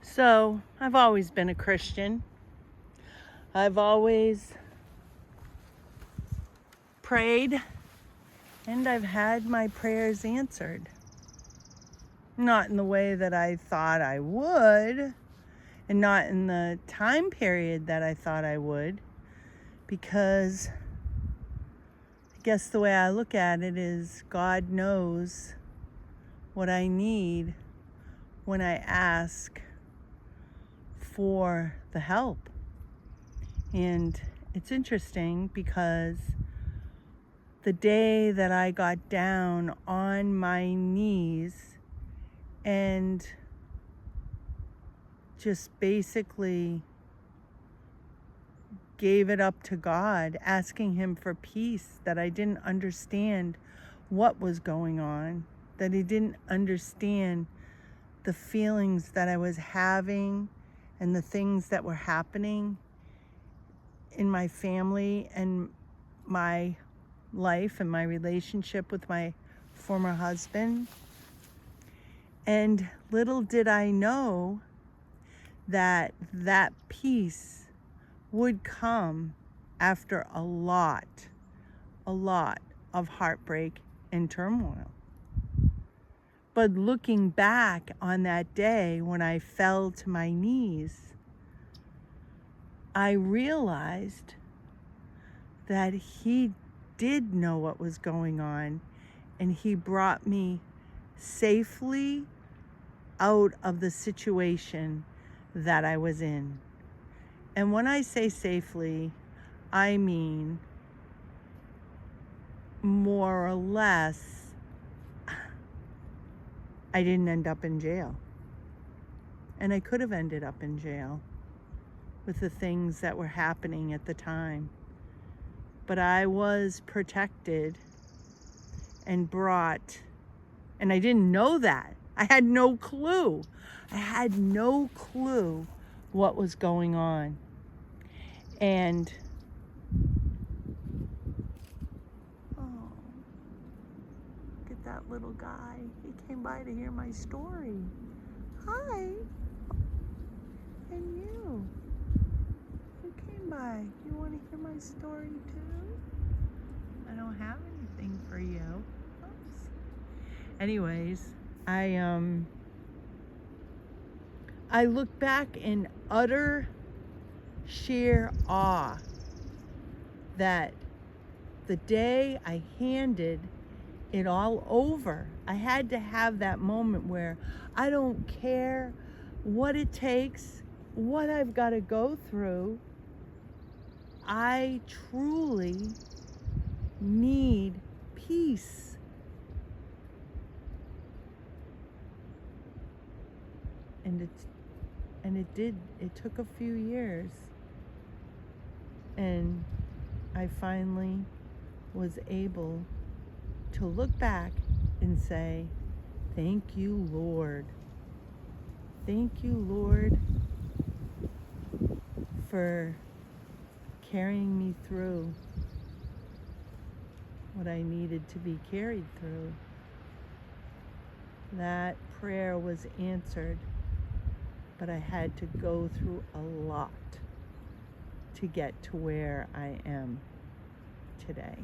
So, I've always been a Christian. I've always prayed and I've had my prayers answered. Not in the way that I thought I would, and not in the time period that I thought I would, because I guess the way I look at it is God knows what I need when I ask for the help. And it's interesting because the day that I got down on my knees and just basically gave it up to God, asking Him for peace, that I didn't understand what was going on, that I didn't understand the feelings that I was having and the things that were happening in my family and my life and my relationship with my former husband. And little did I know that that peace would come after a lot of heartbreak and turmoil. But looking back on that day when I fell to my knees, I realized that He did know what was going on, and He brought me safely out of the situation that I was in. And when I say safely, I mean more or less, I didn't end up in jail. And I could have ended up in jail with the things that were happening at the time. But I was protected and brought, and I didn't know that. I had no clue. I had no clue what was going on. And oh, look at that little guy. He came by to hear my story. Hi. And you. Who came by? You want to hear my story too? I don't have anything for you. Oops. Anyways, I look back in utter sheer awe that the day I handed it all over, I had to have that moment where I don't care what it takes, what I've got to go through. I truly need peace. And it took a few years. And I finally was able to look back and say, thank you, Lord. Thank you, Lord, for carrying me through what I needed to be carried through. That prayer was answered, but I had to go through a lot to get to where I am today.